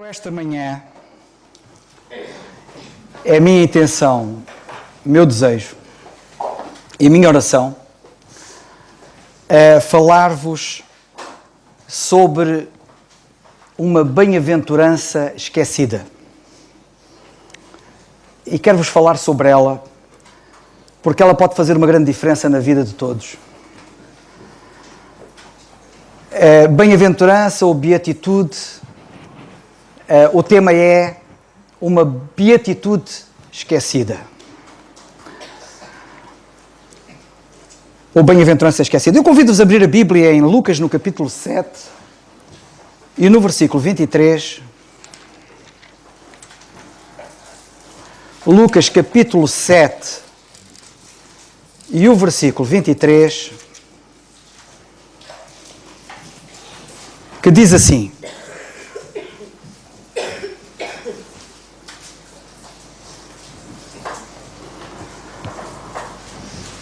Esta manhã é a minha intenção, o meu desejo e a minha oração é falar-vos sobre uma bem-aventurança esquecida. E quero-vos falar sobre ela porque ela pode fazer uma grande diferença na vida de todos. Bem-aventurança ou beatitude, o tema é uma beatitude esquecida. Ou bem-aventurança esquecida. Eu convido-vos a abrir a Bíblia em Lucas, no capítulo 7, e no versículo 23. Lucas, capítulo 7, e o versículo 23, que diz assim: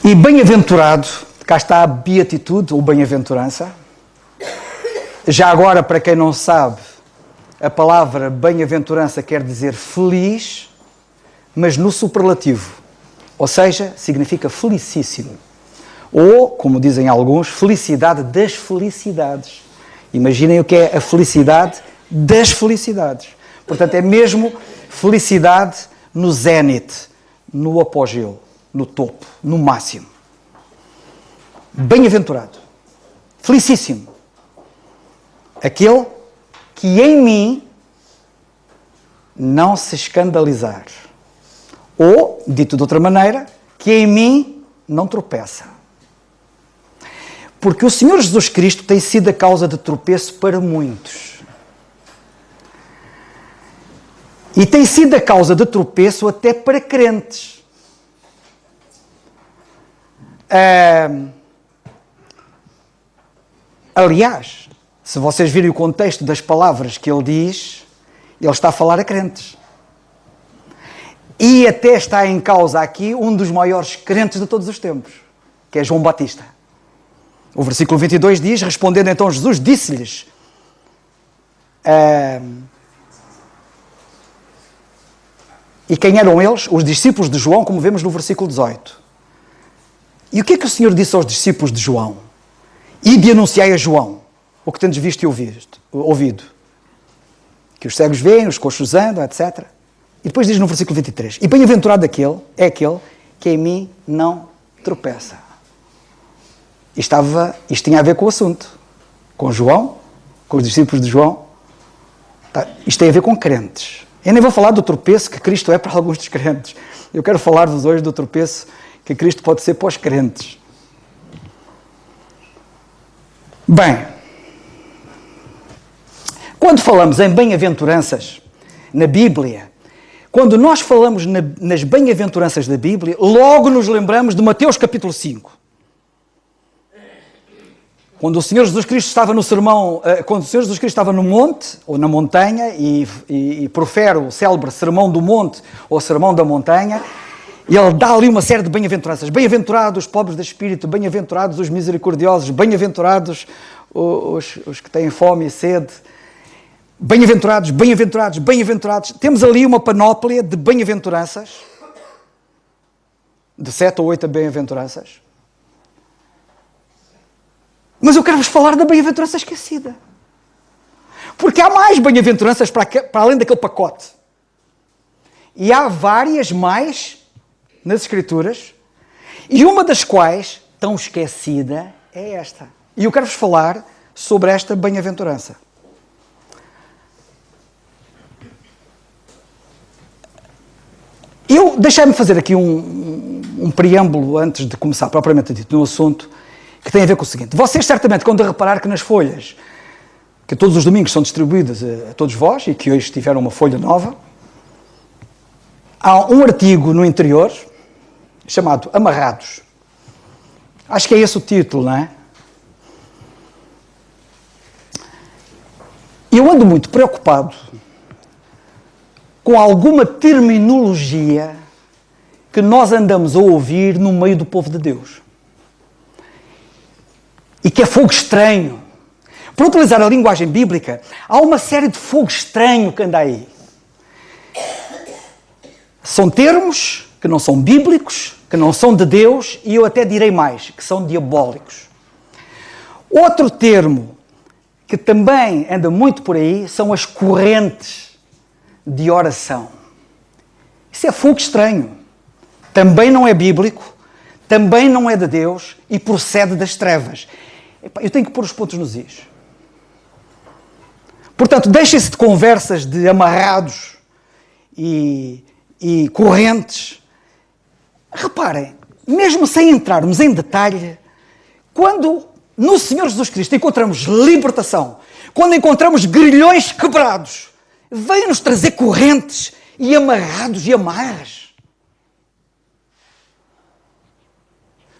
E bem-aventurado, cá está a beatitude ou bem-aventurança. Já agora, para quem não sabe, a palavra bem-aventurança quer dizer feliz, mas no superlativo. Ou seja, significa felicíssimo. Ou, como dizem alguns, felicidade das felicidades. Imaginem o que é a felicidade das felicidades. Portanto, é mesmo felicidade no zénite, no apogeu, no topo, no máximo. Bem-aventurado, felicíssimo, aquele que em mim não se escandalizar. Ou, dito de outra maneira, que em mim não tropeça. Porque o Senhor Jesus Cristo tem sido a causa de tropeço para muitos. E tem sido a causa de tropeço até para crentes. Aliás, se vocês virem o contexto das palavras que ele diz, ele está a falar a crentes. E até está em causa aqui um dos maiores crentes de todos os tempos, que é João Batista. O versículo 22 diz: respondendo então Jesus, disse-lhes: e quem eram eles? Os discípulos de João, como vemos no versículo 18. E o que é que o Senhor disse aos discípulos de João? Ide anunciai a João o que tendes visto e ouvido. Que os cegos veem, os coxos andam, etc. E depois diz no versículo 23, e bem-aventurado é aquele que em mim não tropeça. Isto tinha a ver com o assunto. Com João, com os discípulos de João. Isto tem a ver com crentes. Eu nem vou falar do tropeço que Cristo é para alguns dos crentes. Eu quero falar-vos hoje do tropeço que Cristo pode ser para os crentes. Bem, quando falamos em bem-aventuranças na Bíblia, quando nós falamos nas bem-aventuranças da Bíblia, logo nos lembramos de Mateus capítulo 5. Quando o Senhor Jesus Cristo estava no sermão, quando o Senhor Jesus Cristo estava no monte, ou na montanha, e profere o célebre sermão do monte, ou sermão da montanha, e ele dá ali uma série de bem-aventuranças. Bem-aventurados os pobres de espírito, bem-aventurados os misericordiosos, bem-aventurados os que têm fome e sede. Bem-aventurados, bem-aventurados, bem-aventurados. Temos ali uma panóplia de bem-aventuranças, de 7 ou 8 bem-aventuranças. Mas eu quero-vos falar da bem-aventurança esquecida. Porque há mais bem-aventuranças para além daquele pacote. E há várias mais nas Escrituras, e uma das quais, tão esquecida, é esta. E eu quero-vos falar sobre esta bem-aventurança. Deixai-me fazer aqui um preâmbulo antes de começar propriamente dito no assunto, que tem a ver com o seguinte. Vocês certamente, quando reparar que nas folhas, que todos os domingos são distribuídas a todos vós, e que hoje tiveram uma folha nova, há um artigo no interior, chamado Amarrados. Acho que é esse o título, não é? Eu ando muito preocupado com alguma terminologia que nós andamos a ouvir no meio do povo de Deus. E que é fogo estranho. Por utilizar a linguagem bíblica, há uma série de fogo estranho que anda aí. São termos que não são bíblicos, que não são de Deus, e eu até direi mais, que são diabólicos. Outro termo que também anda muito por aí são as correntes de oração. Isso é fogo estranho. Também não é bíblico, também não é de Deus e procede das trevas. Eu tenho que pôr os pontos nos is. Portanto, deixem-se de conversas de amarrados e correntes. Reparem, mesmo sem entrarmos em detalhe, quando no Senhor Jesus Cristo encontramos libertação, quando encontramos grilhões quebrados, veio-nos trazer correntes e amarrados e amarras.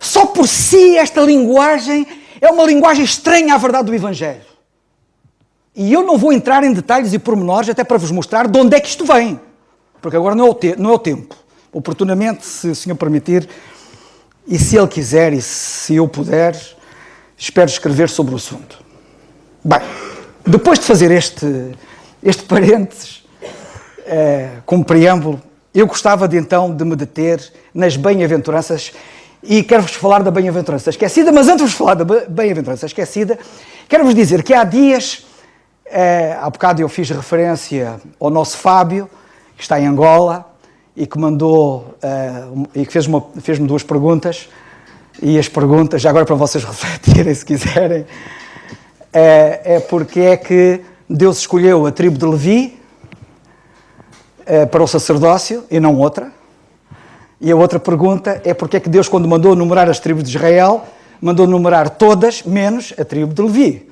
Só por si esta linguagem é uma linguagem estranha à verdade do Evangelho. E eu não vou entrar em detalhes e pormenores até para vos mostrar de onde é que isto vem. Porque agora não é o tempo. Oportunamente, se o Senhor permitir, e se Ele quiser e se eu puder, espero escrever sobre o assunto. Bem, depois de fazer este parênteses, como preâmbulo, eu gostava de então de me deter nas bem-aventuranças e quero-vos falar da bem-aventurança esquecida, mas antes de vos falar da bem-aventurança esquecida, quero-vos dizer que há dias, há bocado eu fiz referência ao nosso Fábio, que está em Angola, e que mandou, e que fez-me duas perguntas, e as perguntas, já agora para vocês refletirem se quiserem, é porque é que Deus escolheu a tribo de Levi para o sacerdócio e não outra. E a outra pergunta é porque é que Deus, quando mandou numerar as tribos de Israel, mandou numerar todas, menos a tribo de Levi.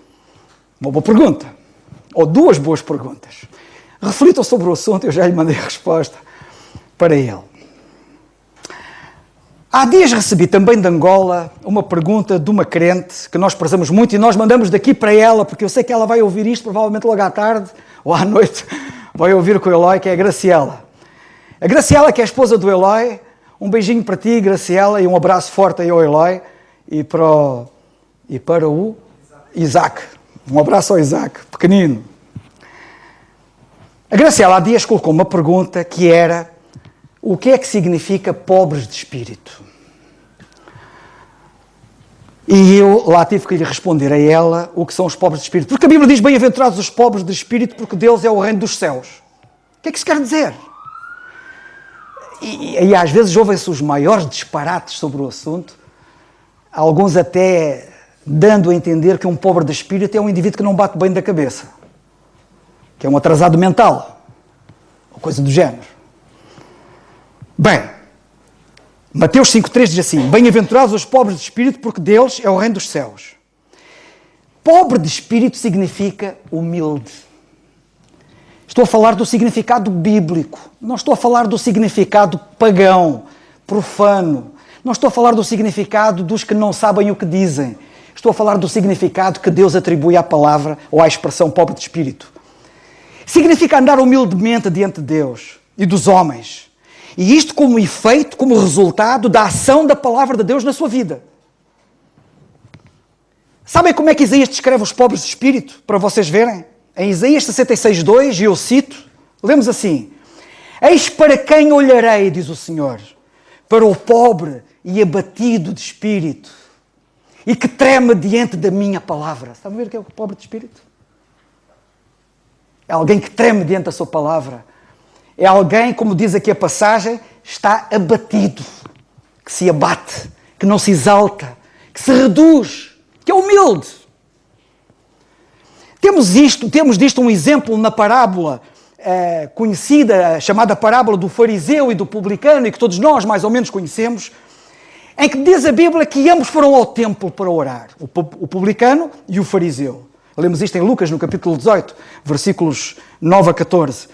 Uma boa pergunta. Ou duas boas perguntas. Reflitam sobre o assunto, eu já lhe mandei a resposta para ele. Há dias recebi também de Angola uma pergunta de uma crente que nós prezamos muito e nós mandamos daqui para ela, porque eu sei que ela vai ouvir isto provavelmente logo à tarde ou à noite, vai ouvir com o Eloy, que é a Graciela. A Graciela, que é a esposa do Eloy, um beijinho para ti, Graciela, e um abraço forte aí ao Eloy e para o Isaac. Um abraço ao Isaac, pequenino. A Graciela há dias colocou uma pergunta que era: o que é que significa pobres de espírito? E eu lá tive que lhe responder a ela o que são os pobres de espírito. Porque a Bíblia diz: bem-aventurados os pobres de espírito, porque Deus é o reino dos céus. O que é que isso quer dizer? E às vezes ouvem-se os maiores disparates sobre o assunto, alguns até dando a entender que um pobre de espírito é um indivíduo que não bate bem da cabeça, que é um atrasado mental, ou coisa do género. Bem, Mateus 5,3 diz assim: bem-aventurados os pobres de espírito, porque deles é o reino dos céus. Pobre de espírito significa humilde. Estou a falar do significado bíblico, não estou a falar do significado pagão, profano, não estou a falar do significado dos que não sabem o que dizem. Estou a falar do significado que Deus atribui à palavra ou à expressão pobre de espírito. Significa andar humildemente diante de Deus e dos homens. E isto como efeito, como resultado da ação da palavra de Deus na sua vida. Sabem como é que Isaías descreve os pobres de espírito? Para vocês verem. Em Isaías 66,2, e eu cito, lemos assim: eis para quem olharei, diz o Senhor, para o pobre e abatido de espírito, e que treme diante da minha palavra. Estão a ver o que é o pobre de espírito? É alguém que treme diante da sua palavra. É alguém, como diz aqui a passagem, está abatido, que se abate, que não se exalta, que se reduz, que é humilde. Temos disto um exemplo na parábola conhecida, chamada parábola do fariseu e do publicano, e que todos nós mais ou menos conhecemos, em que diz a Bíblia que ambos foram ao templo para orar, o publicano e o fariseu. Lemos isto em Lucas, no capítulo 18, versículos 9 a 14.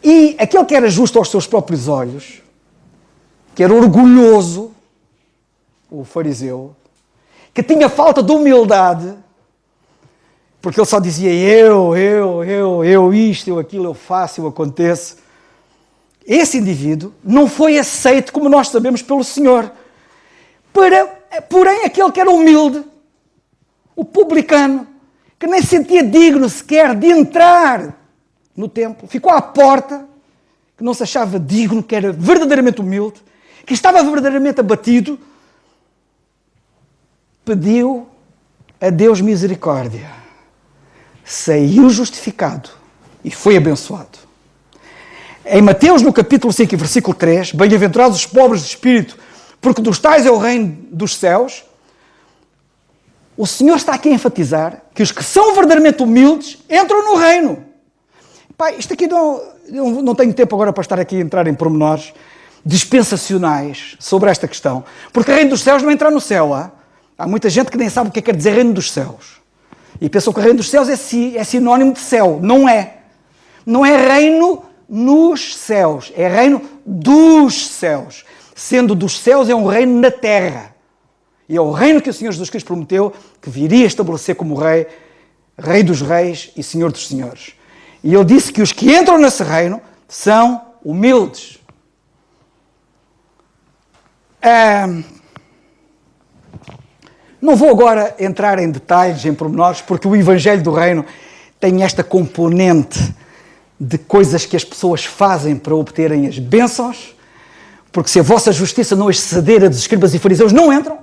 E aquele que era justo aos seus próprios olhos, que era orgulhoso, o fariseu, que tinha falta de humildade, porque ele só dizia eu, isto, eu aquilo, eu faço, eu aconteço. Esse indivíduo não foi aceito, como nós sabemos, pelo Senhor. Porém, aquele que era humilde, o publicano, que nem se sentia digno sequer de entrar no templo, ficou à porta, que não se achava digno, que era verdadeiramente humilde, que estava verdadeiramente abatido, pediu a Deus misericórdia, saiu justificado e foi abençoado. Em Mateus, no capítulo 5, versículo 3, bem-aventurados os pobres de espírito, porque dos tais é o reino dos céus, o Senhor está aqui a enfatizar que os que são verdadeiramente humildes entram no reino. Pai, isto aqui não tenho tempo agora para estar aqui a entrar em pormenores dispensacionais sobre esta questão, porque o reino dos céus não é entrar no céu. Há muita gente que nem sabe o que quer dizer reino dos céus. E pensam que o reino dos céus é sinónimo de céu. Não é. Não é reino nos céus, é reino dos céus. Sendo dos céus, é um reino na terra. E é o reino que o Senhor Jesus Cristo prometeu que viria estabelecer como rei, rei dos reis e senhor dos senhores. E ele disse que os que entram nesse reino são humildes. Não vou agora entrar em detalhes, em pormenores, porque o Evangelho do Reino tem esta componente de coisas que as pessoas fazem para obterem as bênçãos, porque se a vossa justiça não exceder a dos escribas e fariseus, não entram.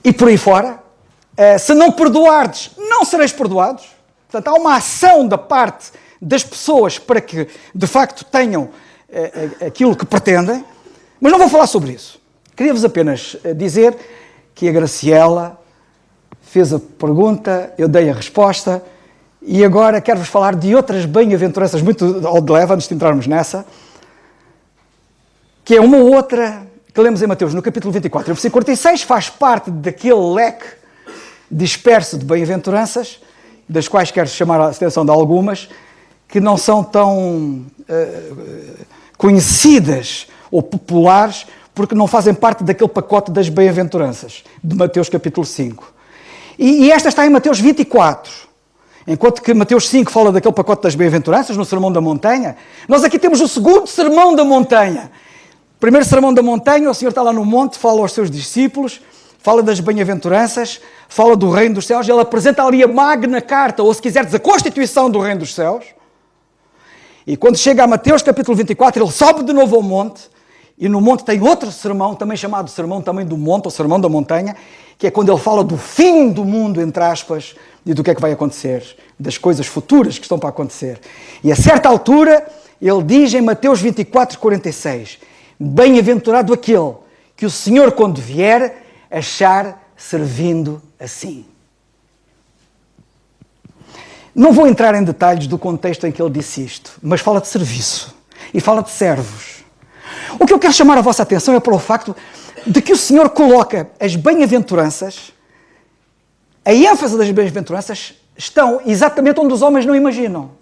E por aí fora, se não perdoardes, não sereis perdoados. Portanto, há uma ação da parte das pessoas para que, de facto, tenham aquilo que pretendem, mas não vou falar sobre isso. Queria-vos apenas dizer que a Graciela fez a pergunta, eu dei a resposta, e agora quero-vos falar de outras bem-aventuranças muito ao de leve, antes de entrarmos nessa, que é uma outra que lemos em Mateus, no capítulo 24, no versículo 46, faz parte daquele leque disperso de bem-aventuranças, das quais quero chamar a atenção de algumas, que não são tão conhecidas ou populares, porque não fazem parte daquele pacote das bem-aventuranças, de Mateus capítulo 5. E esta está em Mateus 24. Enquanto que Mateus 5 fala daquele pacote das bem-aventuranças, no Sermão da Montanha, nós aqui temos o segundo Sermão da Montanha. Primeiro Sermão da Montanha, o Senhor está lá no monte, fala aos seus discípulos, fala das bem-aventuranças, fala do reino dos céus, ele apresenta ali a magna carta, ou se quiseres, a constituição do reino dos céus. E quando chega a Mateus capítulo 24, ele sobe de novo ao monte, e no monte tem outro sermão, também chamado Sermão também do Monte, ou Sermão da Montanha, que é quando ele fala do fim do mundo, entre aspas, e do que é que vai acontecer, das coisas futuras que estão para acontecer. E a certa altura, ele diz em Mateus 24, 46, bem-aventurado aquele que o Senhor, quando vier, achar servindo assim. Não vou entrar em detalhes do contexto em que ele disse isto, mas fala de serviço e fala de servos. O que eu quero chamar a vossa atenção é para o facto de que o Senhor coloca as bem-aventuranças, a ênfase das bem-aventuranças estão exatamente onde os homens não imaginam.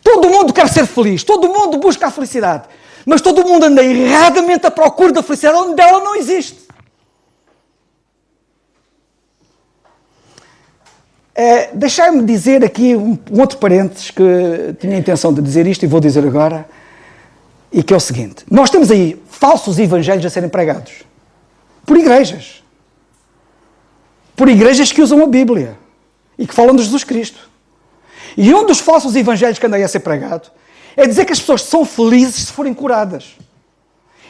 Todo mundo quer ser feliz, todo mundo busca a felicidade, mas todo mundo anda erradamente à procura da felicidade onde ela não existe. Deixai-me dizer aqui um outro parênteses que tinha a intenção de dizer isto e vou dizer agora, e que é o seguinte. Nós temos aí falsos evangelhos a serem pregados por igrejas que usam a Bíblia e que falam de Jesus Cristo. E um dos falsos evangelhos que anda aí a ser pregado é dizer que as pessoas são felizes se forem curadas.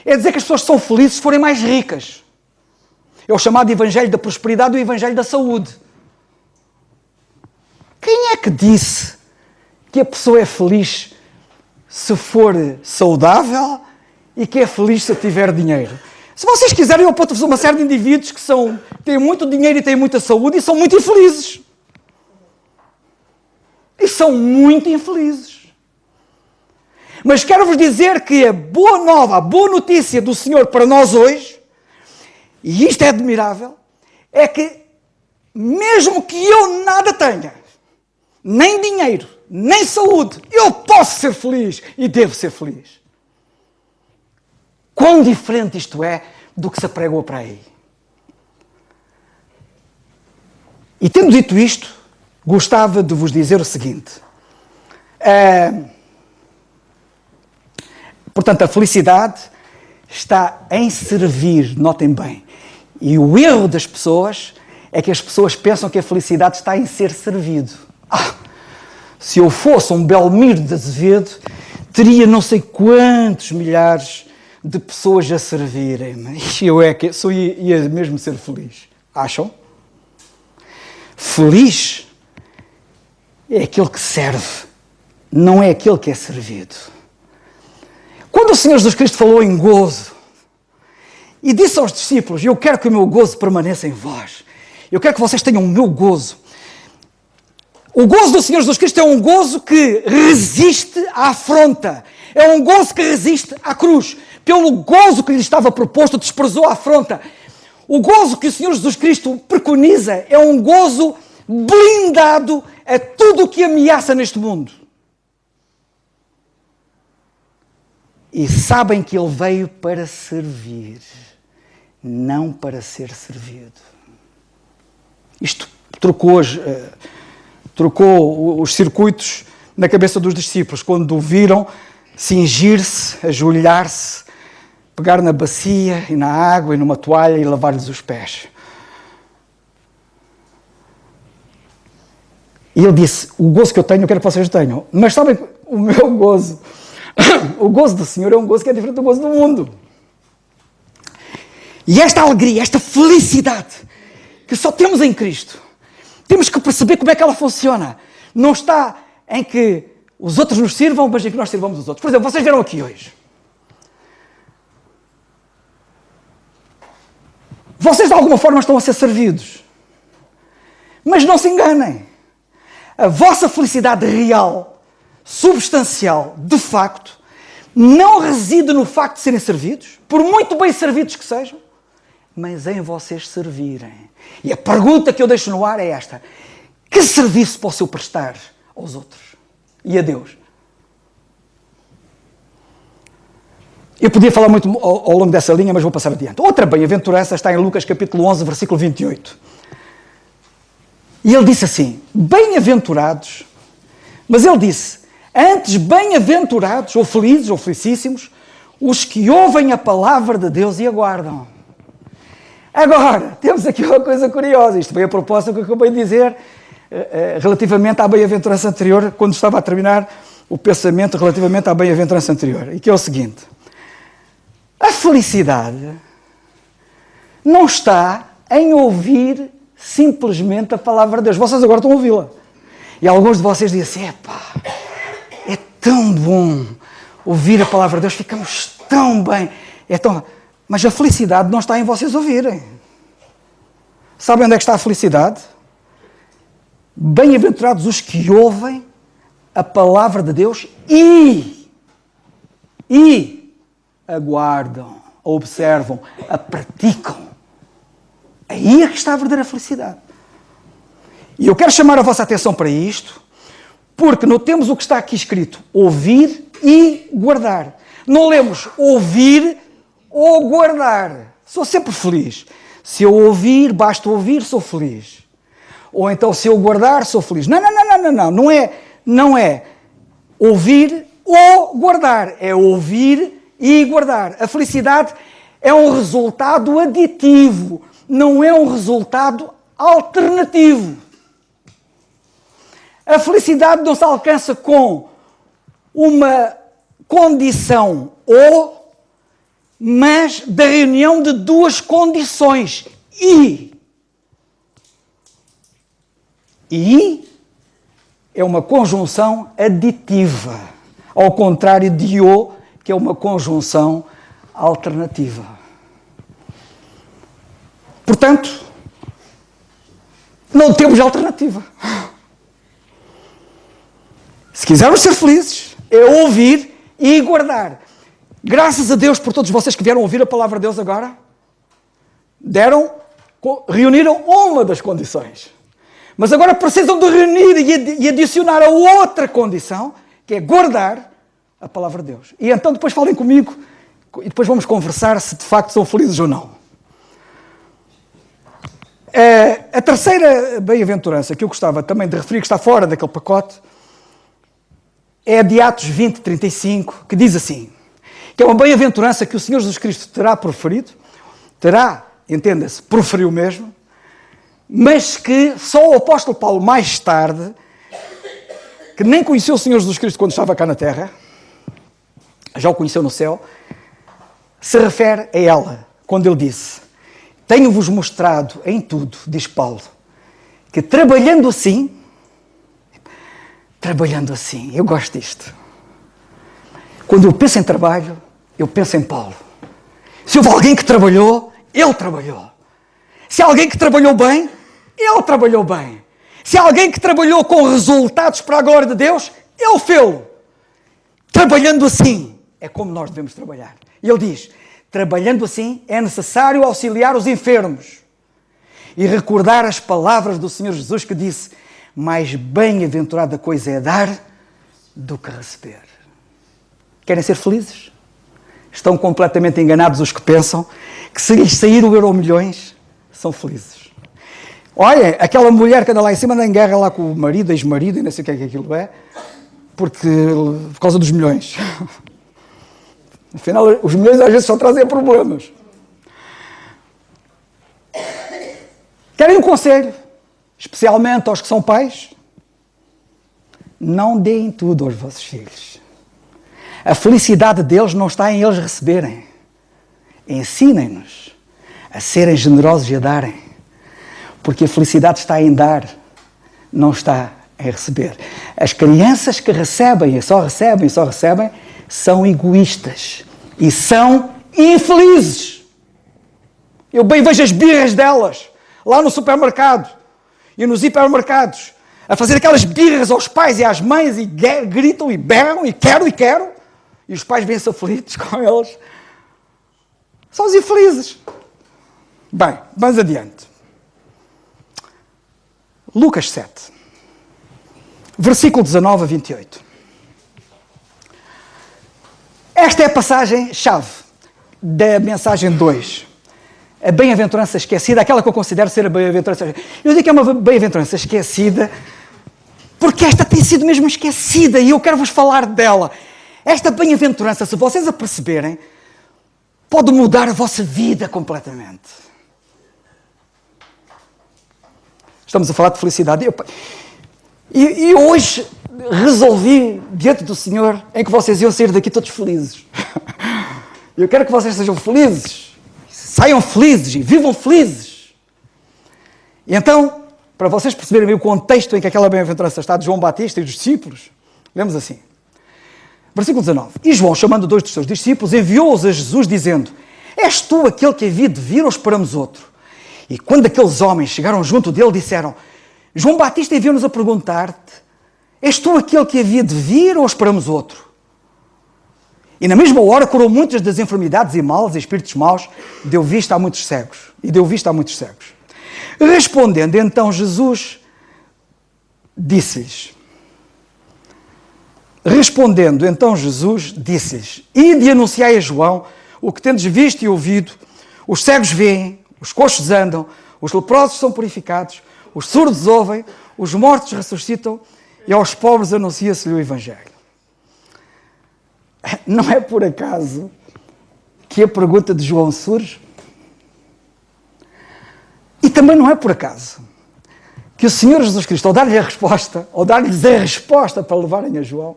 É dizer que as pessoas são felizes se forem mais ricas. É o chamado evangelho da prosperidade e o evangelho da saúde. Quem é que disse que a pessoa é feliz se for saudável e que é feliz se tiver dinheiro? Se vocês quiserem, eu aponto-vos uma série de indivíduos que têm muito dinheiro e têm muita saúde e são muito infelizes. E são muito infelizes. Mas quero-vos dizer que a boa nova, a boa notícia do Senhor para nós hoje, e isto é admirável, é que mesmo que eu nada tenha, nem dinheiro, nem saúde, eu posso ser feliz e devo ser feliz. Quão diferente isto é do que se pregou para aí. E tendo dito isto, gostava de vos dizer o seguinte. Portanto, a felicidade está em servir, notem bem. E o erro das pessoas é que as pessoas pensam que a felicidade está em ser servido. Se eu fosse um Belmiro de Azevedo, teria não sei quantos milhares de pessoas a servirem-me. Eu ia mesmo ser feliz. Acham? Feliz é aquele que serve, não é aquele que é servido. Quando o Senhor Jesus Cristo falou em gozo e disse aos discípulos: eu quero que o meu gozo permaneça em vós, eu quero que vocês tenham o meu gozo. O gozo do Senhor Jesus Cristo é um gozo que resiste à afronta, é um gozo que resiste à cruz. Pelo gozo que lhe estava proposto, desprezou a afronta. O gozo que o Senhor Jesus Cristo preconiza é um gozo blindado a tudo o que ameaça neste mundo. E sabem que Ele veio para servir, não para ser servido. Isto trocou os circuitos na cabeça dos discípulos, quando o viram cingir-se, ajoelhar-se, pegar na bacia e na água e numa toalha e lavar-lhes os pés. E ele disse: o gozo que eu tenho, eu quero que vocês tenham. Mas sabem, o meu gozo, o gozo do Senhor é um gozo que é diferente do gozo do mundo. E esta alegria, esta felicidade que só temos em Cristo, temos que perceber como é que ela funciona. Não está em que os outros nos sirvam, mas em que nós sirvamos os outros. Por exemplo, vocês vieram aqui hoje. Vocês de alguma forma estão a ser servidos. Mas não se enganem. A vossa felicidade real, substancial, de facto, não reside no facto de serem servidos, por muito bem servidos que sejam, mas em vocês servirem. E a pergunta que eu deixo no ar é esta: que serviço posso eu prestar aos outros e a Deus? Eu podia falar muito ao longo dessa linha, mas vou passar adiante. Outra bem-aventurança está em Lucas capítulo 11, versículo 28. E ele disse assim: bem-aventurados, mas ele disse, antes bem-aventurados, ou felizes, ou felicíssimos, os que ouvem a palavra de Deus e aguardam. Agora, temos aqui uma coisa curiosa. Isto foi a proposta que eu acabei de dizer relativamente à bem-aventurança anterior, quando estava a terminar o pensamento relativamente à bem-aventurança anterior. E que é o seguinte: a felicidade não está em ouvir simplesmente a palavra de Deus. Vocês agora estão a ouvi-la. E alguns de vocês dizem assim: é tão bom ouvir a palavra de Deus, ficamos tão bem. Mas a felicidade não está em vocês ouvirem. Sabem onde é que está a felicidade? Bem-aventurados os que ouvem a palavra de Deus e aguardam, a observam, a praticam. Aí é que está a verdadeira felicidade. E eu quero chamar a vossa atenção para isto, porque não temos o que está aqui escrito: ouvir e guardar. Não lemos ouvir ou guardar. Sou sempre feliz. Se eu ouvir, basta ouvir, sou feliz. Ou então, se eu guardar, sou feliz. Não. Não é ouvir ou guardar. É ouvir e guardar. A felicidade é um resultado aditivo, não é um resultado alternativo. A felicidade não se alcança com uma condição mas da reunião de duas condições. E é uma conjunção aditiva, ao contrário de que é uma conjunção alternativa. Portanto, não temos alternativa. Se quisermos ser felizes, é ouvir e guardar. Graças a Deus por todos vocês que vieram ouvir a palavra de Deus agora. Reuniram uma das condições. Mas agora precisam de reunir e adicionar a outra condição, que é guardar a palavra de Deus. E então depois falem comigo e depois vamos conversar se de facto são felizes ou não. A terceira bem-aventurança que eu gostava também de referir, que está fora daquele pacote, é a de Atos 20, 35, que diz assim, que é uma bem-aventurança que o Senhor Jesus Cristo terá proferido, terá entenda-se, proferiu mesmo, mas que só o apóstolo Paulo, mais tarde, que nem conheceu o Senhor Jesus Cristo quando estava cá na terra, já o conheceu no céu, se refere a ela, quando ele disse: tenho-vos mostrado em tudo, diz Paulo, que trabalhando assim, eu gosto disto. Quando eu penso em trabalho, eu penso em Paulo. Se houve alguém que trabalhou, ele trabalhou. Se há alguém que trabalhou bem, ele trabalhou bem. Se há alguém que trabalhou com resultados para a glória de Deus, ele fê-lo. Trabalhando assim, é como nós devemos trabalhar. E ele diz: trabalhando assim, é necessário auxiliar os enfermos e recordar as palavras do Senhor Jesus que disse: mais bem-aventurada coisa é dar do que receber. Querem ser felizes? Estão completamente enganados os que pensam que se lhes sair o Euromilhões, são felizes. Olha, aquela mulher que anda lá em cima anda em guerra lá com o marido, ex-marido, e não sei o que é que aquilo é, por causa dos milhões. Afinal, os milhões às vezes só trazem problemas. Querem um conselho, especialmente aos que são pais? Não deem tudo aos vossos filhos. A felicidade deles não está em eles receberem. Ensinem-nos a serem generosos e a darem. Porque a felicidade está em dar, não está em receber. As crianças que recebem e só recebem, são egoístas e são infelizes. Eu bem vejo as birras delas, lá no supermercado e nos hipermercados, a fazer aquelas birras aos pais e às mães e gritam e berram e quero, e os pais vêm-se aflitos com eles. São os infelizes. Bem, vamos adiante. Lucas 7, versículo 19 a 28. Esta é a passagem-chave da mensagem 2. A bem-aventurança esquecida, aquela que eu considero ser a bem-aventurança esquecida. Eu digo que é uma bem-aventurança esquecida porque esta tem sido mesmo esquecida e eu quero vos falar dela. Esta bem-aventurança, se vocês a perceberem, pode mudar a vossa vida completamente. Estamos a falar de felicidade. E hoje resolvi, diante do Senhor, em que vocês iam sair daqui todos felizes. Eu quero que vocês sejam felizes, saiam felizes e vivam felizes. E então, para vocês perceberem o contexto em que aquela bem-aventurança está, de João Batista e dos discípulos, lemos assim. Versículo 19. E João, chamando 2 dos seus discípulos, enviou-os a Jesus, dizendo: és tu aquele que havia de vir ou esperamos outro? E quando aqueles homens chegaram junto dele, disseram: João Batista enviou-nos a perguntar-te: és tu aquele que havia de vir ou esperamos outro? E na mesma hora curou muitas das enfermidades e males e espíritos maus, deu vista a muitos cegos. Respondendo então Jesus, disse-lhes: ide e anunciai a João o que tendes visto e ouvido: os cegos veem, os coxos andam, os leprosos são purificados, os surdos ouvem, os mortos ressuscitam e aos pobres anuncia-se-lhe o Evangelho. Não é por acaso que a pergunta de João surge? E também não é por acaso que o Senhor Jesus Cristo, ao dar-lhes a resposta para levarem a João,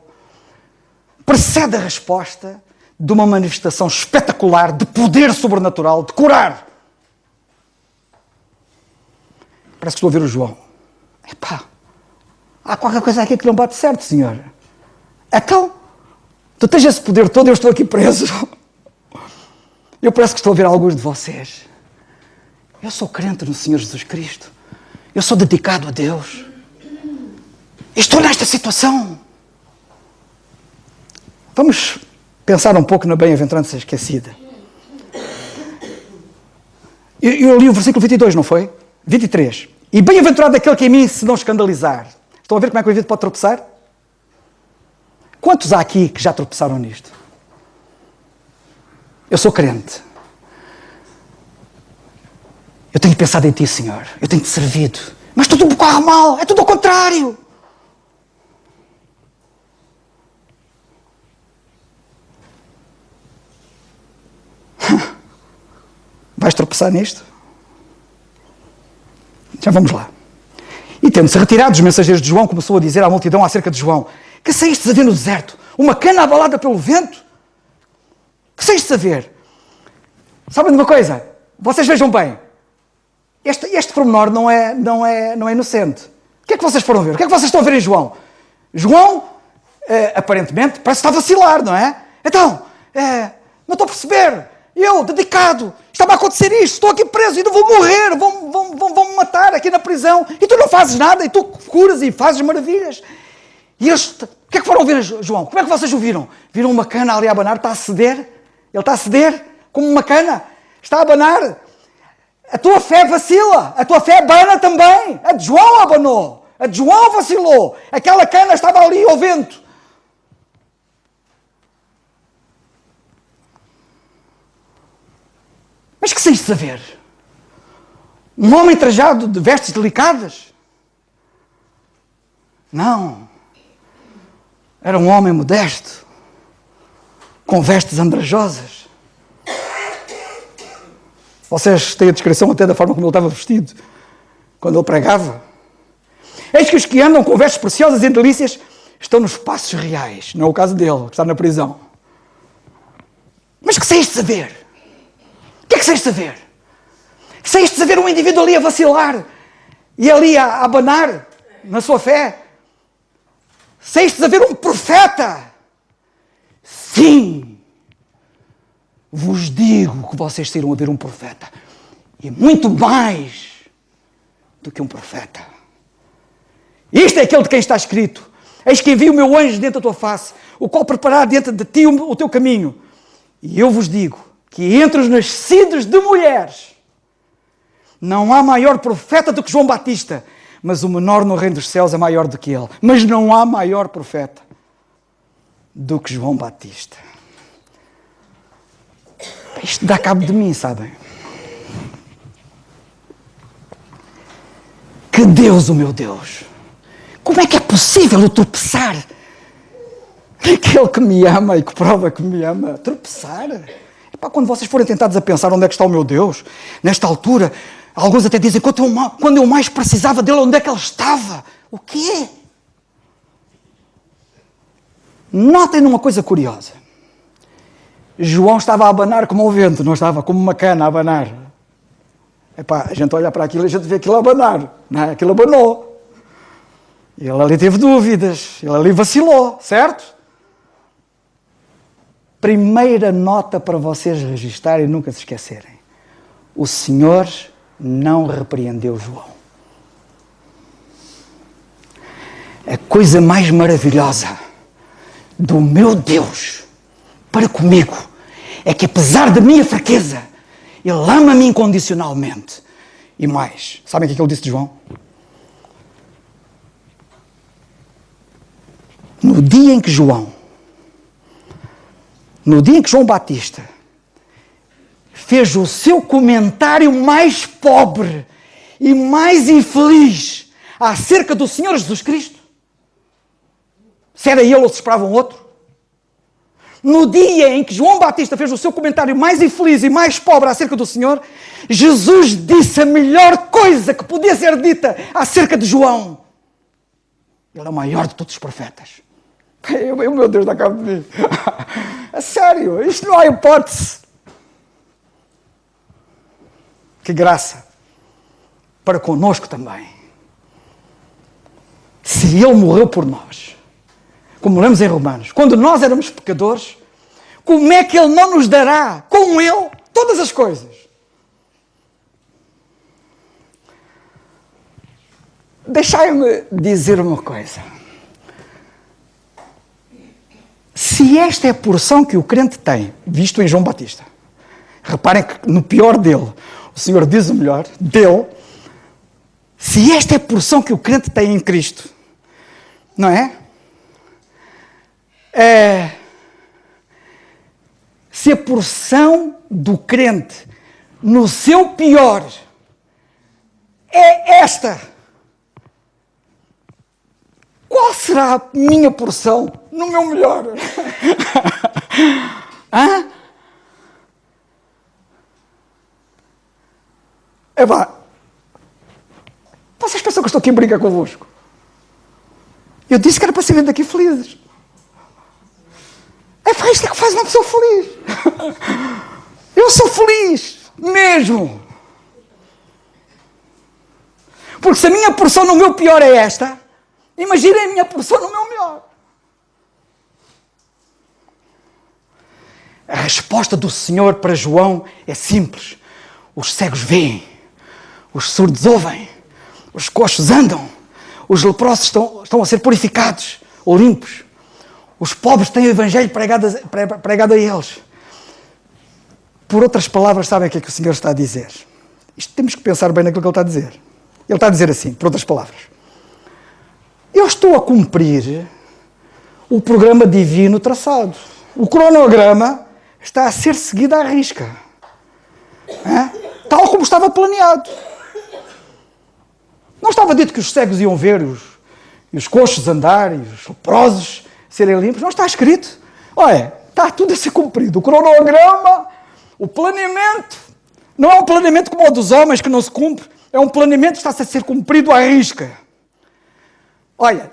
precede a resposta de uma manifestação espetacular de poder sobrenatural, de curar. Parece que estou a ver o João. Epá, há qualquer coisa aqui que não bate certo, Senhor. Então, tu tens esse poder todo, eu estou aqui preso. Eu parece que estou a ver alguns de vocês. Eu sou crente no Senhor Jesus Cristo. Eu sou dedicado a Deus. E estou nesta situação. Vamos pensar um pouco na bem-aventurança esquecida. Eu li o versículo 22, não foi? 23. E bem-aventurado aquele que em mim se não escandalizar. Estão a ver como é que o indivíduo pode tropeçar? Quantos há aqui que já tropeçaram nisto? Eu sou crente. Eu tenho pensado em ti, Senhor. Eu tenho-te servido. Mas tudo me corre mal. É tudo ao contrário. Vais tropeçar nisto? Já vamos lá. E tendo-se retirado, os mensageiros de João começou a dizer à multidão acerca de João: que saístes a ver no deserto? Uma cana abalada pelo vento? Que saístes a ver? Sabem de uma coisa? Vocês vejam bem. Este pormenor não é inocente. O que é que vocês foram ver? O que é que vocês estão a ver em João? João, aparentemente, parece que está a vacilar, não é? Então, não estou a perceber. Eu, dedicado, estava a acontecer isto, estou aqui preso, ainda vou morrer, vão-me matar aqui na prisão. E tu não fazes nada, e tu curas e fazes maravilhas. E eles, o que é que foram ver, João? Como é que vocês o viram? Viram uma cana ali a abanar, está a ceder? Ele está a ceder como uma cana, está a abanar. A tua fé vacila, a tua fé abana também. A de João abanou, a de João vacilou. Aquela cana estava ali ao vento. Mas que saíste a ver? Um homem trajado de vestes delicadas? Não. Era um homem modesto, com vestes andrajosas. Vocês têm a descrição até da forma como ele estava vestido, quando ele pregava. Eis que os que andam com vestes preciosas e delícias estão nos passos reais. Não é o caso dele, que está na prisão. Mas que saíste a ver? O que é que saíste a ver? Saíste a ver um indivíduo ali a vacilar e ali a abanar na sua fé? Saíste a ver um profeta? Sim! Vos digo que vocês saíram a ver um profeta. E muito mais do que um profeta. Isto é aquele de quem está escrito: eis que envio o meu anjo dentro da tua face, o qual preparará dentro de ti o teu caminho. E eu vos digo que entre os nascidos de mulheres não há maior profeta do que João Batista, mas o menor no reino dos céus é maior do que ele. Mas não há maior profeta do que João Batista. Isto dá cabo de mim, sabem? Que Deus, o meu Deus! Como é que é possível eu tropeçar? Aquele que me ama e que prova que me ama. Tropeçar? Epá, quando vocês forem tentados a pensar onde é que está o meu Deus, nesta altura, alguns até dizem, quando eu mais precisava dele, onde é que ele estava? O quê? Notem numa coisa curiosa. João estava a abanar como o vento, não estava como uma cana a abanar. Epá, a gente olha para aquilo e a gente vê aquilo a abanar. Não é? Aquilo abanou. Ele ali teve dúvidas, ele ali vacilou, certo? Primeira nota para vocês registarem e nunca se esquecerem. O Senhor não repreendeu João. A coisa mais maravilhosa do meu Deus para comigo é que, apesar da minha fraqueza, Ele ama-me incondicionalmente. E mais, sabem o que é que ele disse de João? No dia em que João Batista fez o seu comentário mais pobre e mais infeliz acerca do Senhor Jesus Cristo, se era ele ou se esperavam outro, no dia em que João Batista fez o seu comentário mais infeliz e mais pobre acerca do Senhor, Jesus disse a melhor coisa que podia ser dita acerca de João. Ele é o maior de todos os profetas. Meu Deus, dá cabo de mim. A sério, isto não há hipótese. Que graça para connosco também. Se Ele morreu por nós, como lemos em Romanos, quando nós éramos pecadores, como é que Ele não nos dará, com Ele, todas as coisas? Deixai-me dizer uma coisa. Se esta é a porção que o crente tem, visto em João Batista, reparem que no pior dele, o Senhor diz o melhor, dele, se esta é a porção que o crente tem em Cristo, não é? Se a porção do crente no seu pior é esta, qual será a minha porção no meu melhor? Hã? Epá, Vocês pensam que eu estou aqui em briga convosco? Eu disse que era para sair daqui felizes. É para isto é que faz uma pessoa feliz. Eu sou feliz, mesmo. Porque se a minha porção no meu pior é esta, imaginem a minha porção no meu melhor. A resposta do Senhor para João é simples. Os cegos veem, os surdos ouvem, os coxos andam, os leprosos estão a ser purificados ou limpos. Os pobres têm o Evangelho pregado a eles. Por outras palavras, sabem o que é que o Senhor está a dizer? Isto temos que pensar bem naquilo que Ele está a dizer. Ele está a dizer assim, por outras palavras. Eu estou a cumprir o programa divino traçado. O cronograma está a ser seguido à risca. Tal como estava planeado. Não estava dito que os cegos iam ver e os coxos andar e os leprosos serem limpos? Não está escrito. Olha, está tudo a ser cumprido. O cronograma, o planeamento, não é um planeamento como o dos homens que não se cumpre, é um planeamento que está a ser cumprido à risca. Olha,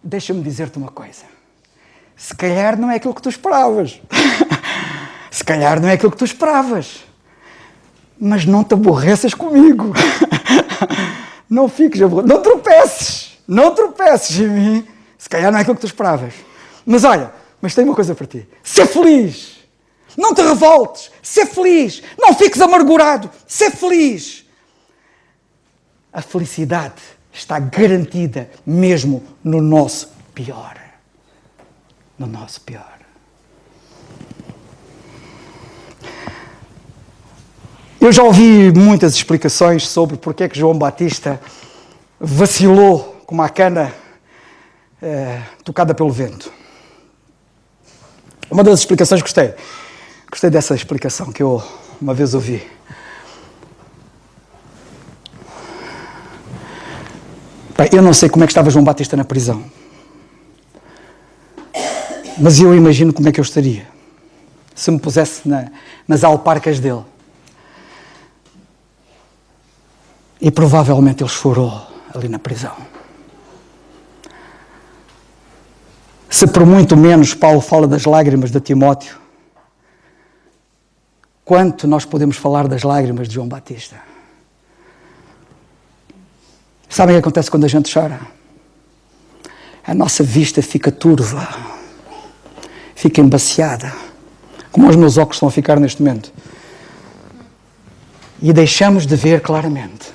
deixa-me dizer-te uma coisa. Se calhar não é aquilo que tu esperavas. Se calhar não é aquilo que tu esperavas. Mas não te aborreças comigo. Não fiques aborrecido. Não tropeces em mim. Se calhar não é aquilo que tu esperavas. Mas olha, mas tenho uma coisa para ti. Sê feliz. Não te revoltes. Sê feliz. Não fiques amargurado. Sê feliz. A felicidade está garantida mesmo no nosso pior. No nosso pior. Eu já ouvi muitas explicações sobre porque é que João Batista vacilou com uma cana tocada pelo vento. Uma das explicações gostei dessa explicação que eu uma vez ouvi. Eu não sei como é que estava João Batista na prisão, mas eu imagino como é que eu estaria se me pusesse nas alparcas dele. E provavelmente ele chorou ali na prisão. Se por muito menos Paulo fala das lágrimas de Timóteo, quanto nós podemos falar das lágrimas de João Batista? Sabem o que acontece quando a gente chora? A nossa vista fica turva, fica embaciada, como os meus óculos estão a ficar neste momento. E deixamos de ver claramente.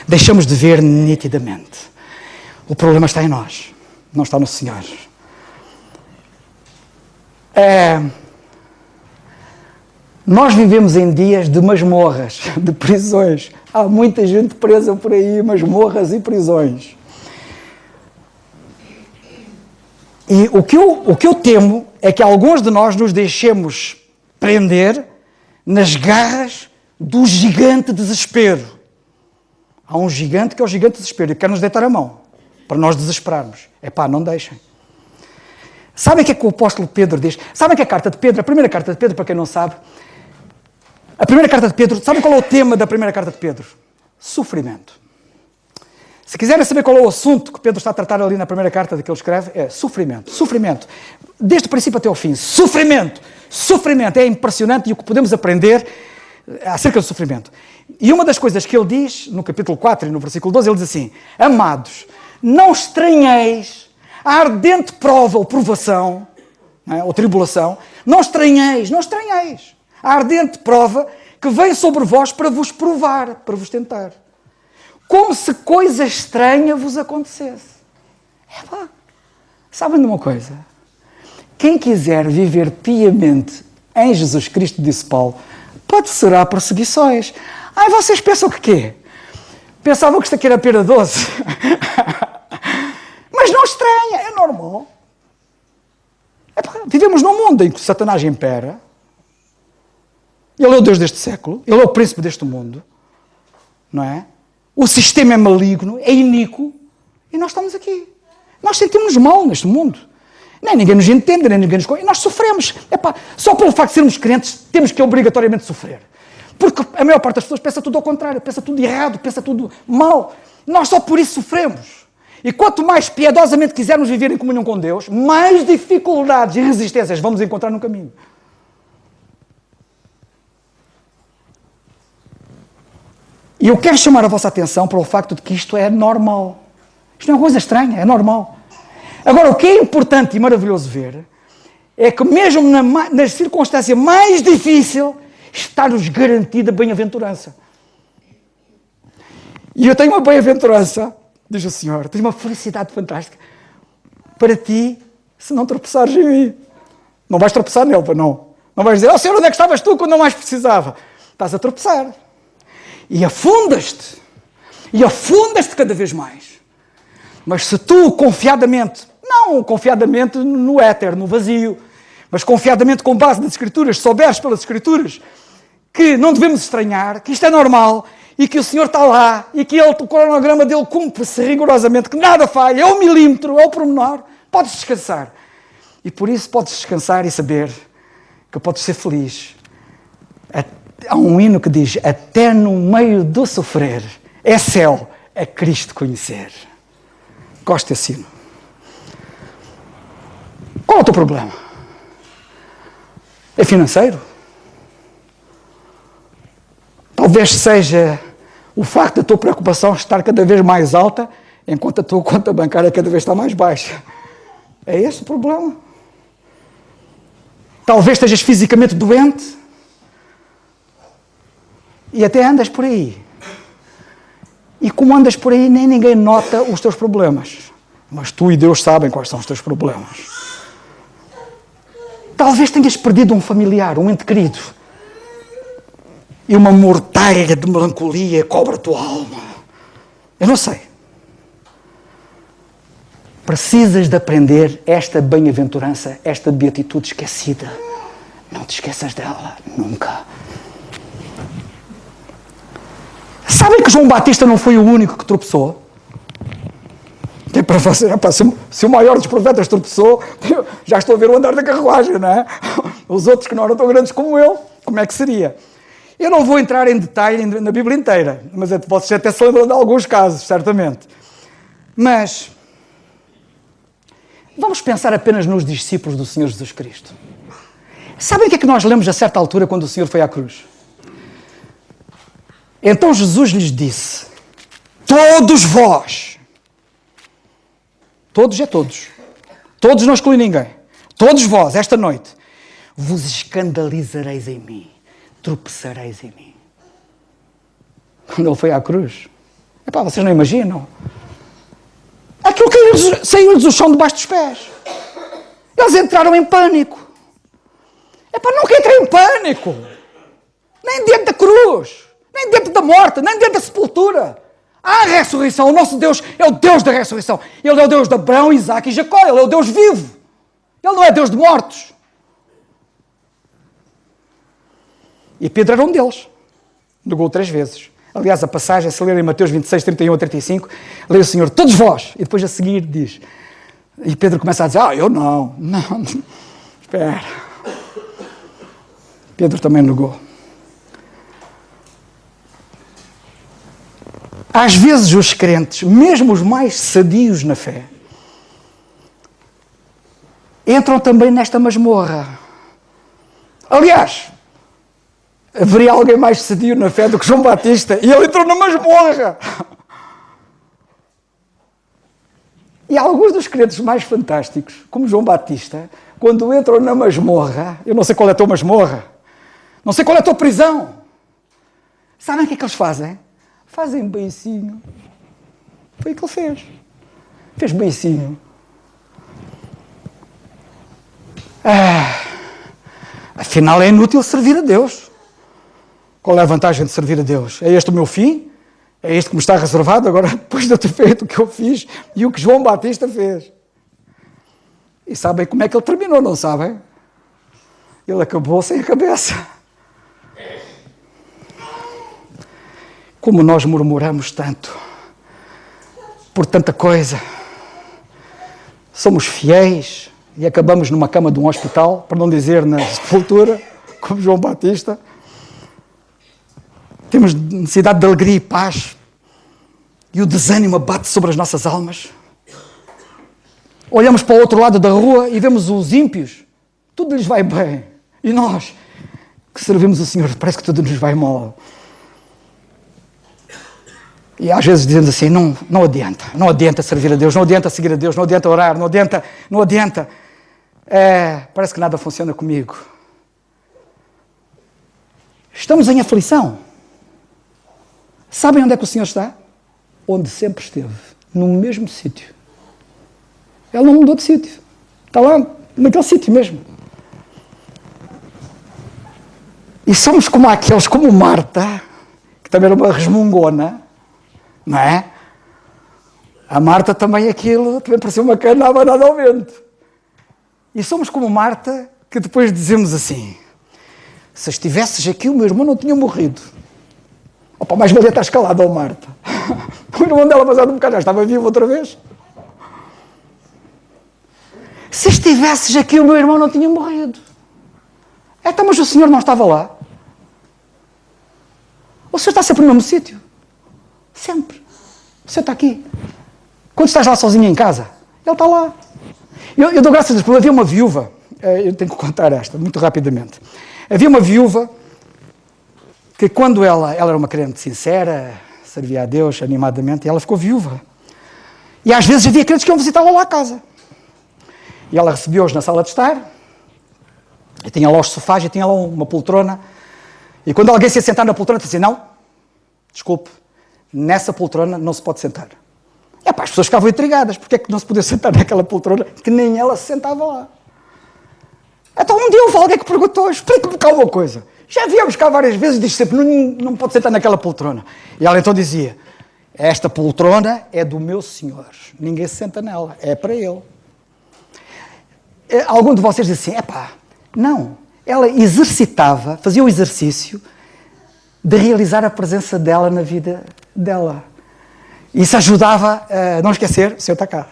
Deixamos de ver nitidamente. O problema está em nós, não está no Senhor. Nós vivemos em dias de masmorras, de prisões. Há muita gente presa por aí, masmorras e prisões. E o que eu temo é que alguns de nós nos deixemos prender nas garras do gigante desespero. Há um gigante que é o gigante desespero e quer nos deitar a mão, para nós desesperarmos. Não deixem. Sabem o que é que o apóstolo Pedro diz? Sabem que a carta de Pedro, a primeira carta de Pedro, para quem não sabe, a primeira carta de Pedro, sabem qual é o tema da primeira carta de Pedro? Sofrimento. Se quiserem saber qual é o assunto que Pedro está a tratar ali na primeira carta que ele escreve, é sofrimento. Sofrimento. Desde o princípio até o fim. Sofrimento. Sofrimento. É impressionante e o que podemos aprender acerca do sofrimento. E uma das coisas que ele diz, no capítulo 4 e no versículo 12, ele diz assim: amados, não estranheis a ardente prova ou provação, ou tribulação, não estranheis a ardente prova que vem sobre vós para vos provar, para vos tentar. Como se coisa estranha vos acontecesse. Sabem de uma coisa? Quem quiser viver piamente em Jesus Cristo, disse Paulo, padecerá perseguições. Vocês pensam que quê? Pensavam que isto aqui era pera doce? Mas não estranha, é normal. Vivemos num mundo em que Satanás impera. Ele é o Deus deste século, ele é o príncipe deste mundo, não é? O sistema é maligno, é iníquo, e nós estamos aqui. Nós sentimos-nos mal neste mundo. Nem ninguém nos entende, nem ninguém nos conhece. Nós sofremos. Só pelo facto de sermos crentes, temos que obrigatoriamente sofrer. Porque a maior parte das pessoas pensa tudo ao contrário, pensa tudo errado, pensa tudo mal. Nós só por isso sofremos. E quanto mais piedosamente quisermos viver em comunhão com Deus, mais dificuldades e resistências vamos encontrar no caminho. E eu quero chamar a vossa atenção para o facto de que isto é normal. Isto não é uma coisa estranha, é normal. Agora, o que é importante e maravilhoso ver é que mesmo na circunstância mais difícil está-nos garantida bem-aventurança. E eu tenho uma bem-aventurança, diz o Senhor, tenho uma felicidade fantástica para ti, se não tropeçares em mim. Não vais tropeçar nele, não. Não vais dizer, Senhor, onde é que estavas tu quando não mais precisava? Estás a tropeçar. E afundas-te cada vez mais. Mas se tu confiadamente, não confiadamente no éter, no vazio, mas confiadamente com base nas Escrituras, souberes pelas Escrituras, que não devemos estranhar, que isto é normal, e que o Senhor está lá, e que o cronograma dele cumpre-se rigorosamente, que nada falha, é o milímetro, é o pormenor, podes descansar. E por isso podes descansar e saber que podes ser feliz. Há um hino que diz, até no meio do sofrer, é céu, é Cristo conhecer. Gosto desse hino. Qual é o teu problema? É financeiro? Talvez seja o facto da tua preocupação estar cada vez mais alta, enquanto a tua conta bancária cada vez está mais baixa. É esse o problema. Talvez estejas fisicamente doente e até andas por aí. E como andas por aí, nem ninguém nota os teus problemas. Mas tu e Deus sabem quais são os teus problemas. Talvez tenhas perdido um familiar, um ente querido. E uma mortalha de melancolia cobre a tua alma. Eu não sei. Precisas de aprender esta bem-aventurança, esta beatitude esquecida. Não te esqueças dela, nunca. Sabem que João Batista não foi o único que tropeçou? É para você, se o maior dos profetas tropeçou, já estou a ver o andar da carruagem, não é? Os outros que não eram tão grandes como ele, como é que seria? Eu não vou entrar em detalhe na Bíblia inteira, mas vocês até se lembram de alguns casos, certamente. Mas vamos pensar apenas nos discípulos do Senhor Jesus Cristo. Sabem o que é que nós lemos a certa altura quando o Senhor foi à cruz? Então Jesus lhes disse, todos vós, todos é todos, todos não exclui ninguém, todos vós, esta noite, vos escandalizareis em mim, tropeçareis em mim. Quando ele foi à cruz, epá, vocês não imaginam, aquilo que saiu-lhes o chão debaixo dos pés, eles entraram em pânico. Epá, nunca entrei em pânico, nem diante da cruz, nem dentro da morte, nem dentro da sepultura. Há a ressurreição. O nosso Deus é o Deus da ressurreição. Ele é o Deus de Abraão, Isaac e Jacó. Ele é o Deus vivo. Ele não é Deus de mortos. E Pedro era um deles. Negou 3 vezes. Aliás, a passagem, se ler em Mateus 26, 31 a 35, lê o Senhor, todos vós. E depois a seguir diz. E Pedro começa a dizer, eu não. Não. Espera. Pedro também negou. Às vezes os crentes, mesmo os mais sadios na fé, entram também nesta masmorra. Aliás, haveria alguém mais sadio na fé do que João Batista e ele entrou na masmorra. E alguns dos crentes mais fantásticos, como João Batista, quando entram na masmorra, eu não sei qual é a tua masmorra, não sei qual é a tua prisão, sabem o que é que eles fazem? Fazem beicinho. Foi o que ele fez. Fez beicinho. Afinal é inútil servir a Deus. Qual é a vantagem de servir a Deus? É este o meu fim? É este que me está reservado agora, depois de eu ter feito o que eu fiz e o que João Batista fez. E sabem como é que ele terminou, não sabem? Ele acabou sem a cabeça. Como nós murmuramos tanto, por tanta coisa. Somos fiéis e acabamos numa cama de um hospital, para não dizer na sepultura, como João Batista. Temos necessidade de alegria e paz. e o desânimo bate sobre as nossas almas. Olhamos para o outro lado da rua e vemos os ímpios, tudo lhes vai bem. E nós, que servimos o Senhor, parece que tudo nos vai mal. E às vezes dizemos assim, não adianta servir a Deus, não adianta seguir a Deus, não adianta orar, não adianta. Parece que nada funciona comigo. Estamos em aflição. Sabem onde é que o Senhor está? Onde sempre esteve, no mesmo sítio. Ele não mudou de sítio. Está lá, naquele sítio mesmo. E somos como aqueles, como Marta, que também era uma resmungona, não é? A Marta também parecia uma cana abanada ao vento. E somos como Marta, que depois dizemos assim, se estivesses aqui o meu irmão não tinha morrido. Opa, mais valia estar escalado, Marta. O irmão dela, passado um bocado, já estava vivo outra vez. Se estivesses aqui, o meu irmão não tinha morrido. Então, mas o Senhor não estava lá. O Senhor está sempre no mesmo sítio. Sempre. O Senhor está aqui. Quando estás lá sozinho em casa, Ele está lá. Eu dou graças a Deus, porque havia uma viúva, eu tenho que contar esta, muito rapidamente. Havia uma viúva que quando ela era uma crente sincera, servia a Deus animadamente, e ela ficou viúva. E às vezes havia crentes que iam visitá-la lá à casa. E ela recebeu-os na sala de estar, e tinha lá os sofás, e tinha lá uma poltrona. E quando alguém se ia sentar na poltrona, dizia assim, não, desculpe, nessa poltrona não se pode sentar. As pessoas ficavam intrigadas, porque é que não se podia sentar naquela poltrona, que nem ela se sentava lá. Então um dia houve alguém que perguntou, explica-me cá uma coisa. Já viemos cá várias vezes e diz sempre, não pode sentar naquela poltrona. E ela então dizia, esta poltrona é do meu Senhor, ninguém se senta nela, é para Ele. Algum de vocês diz assim, não, ela exercitava, fazia o exercício de realizar a presença dela na vida dela. Isso ajudava a não esquecer, o Senhor está cá.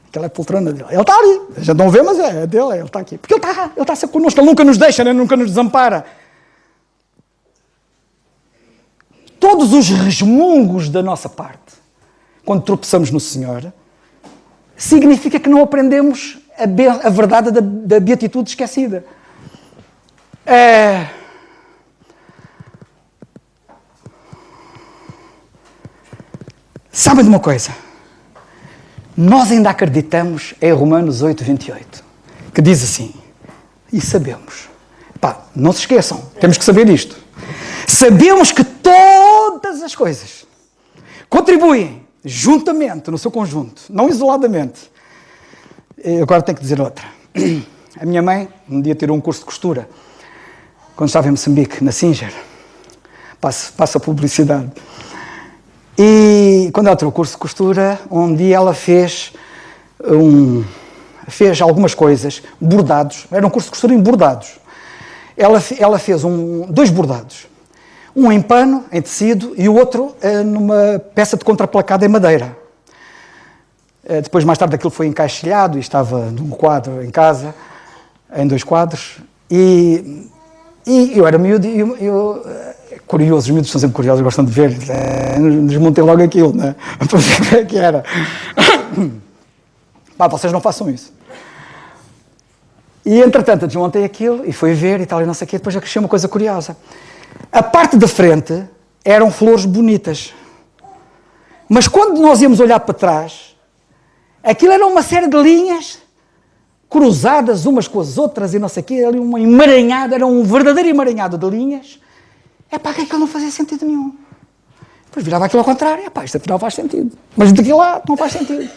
Aquela é a poltrona dele. Ele está ali, a gente não vê, mas é dele, ele está aqui. Porque ele está sempre connosco, ele nunca nos deixa, nunca nos desampara. Todos os resmungos da nossa parte, quando tropeçamos no Senhor, significa que não aprendemos a verdade da beatitude esquecida. Sabem de uma coisa? Nós ainda acreditamos em Romanos 8, 28, que diz assim, e sabemos. Não se esqueçam, temos que saber isto. Sabemos que todas as coisas contribuem juntamente, no seu conjunto, não isoladamente. Eu agora tenho que dizer outra. A minha mãe um dia tirou um curso de costura, quando estava em Moçambique, na Singer. Passa a publicidade. E quando ela tirou o curso de costura, um dia ela fez algumas coisas, bordados, era um curso de costura em bordados. Ela fez dois bordados, um em pano, em tecido, e o outro numa peça de contraplacado em madeira. Depois, mais tarde, aquilo foi encaixilhado e estava num quadro em casa, em 2 quadros, e eu era miúdo e curioso, os miúdos são sempre curiosos, gostam de ver, desmontei logo aquilo, né? Para ver o que é que era. Vocês não façam isso. E, entretanto, desmontei aquilo e fui ver e tal, e não sei o quê, depois achei uma coisa curiosa. A parte da frente eram flores bonitas. Mas quando nós íamos olhar para trás, aquilo era uma série de linhas cruzadas umas com as outras e não sei o quê, ali uma emaranhada, era um verdadeiro emaranhado de linhas. Que aquilo não fazia sentido nenhum. Depois virava aquilo ao contrário, isto afinal faz sentido. Mas daquilo lá não faz sentido.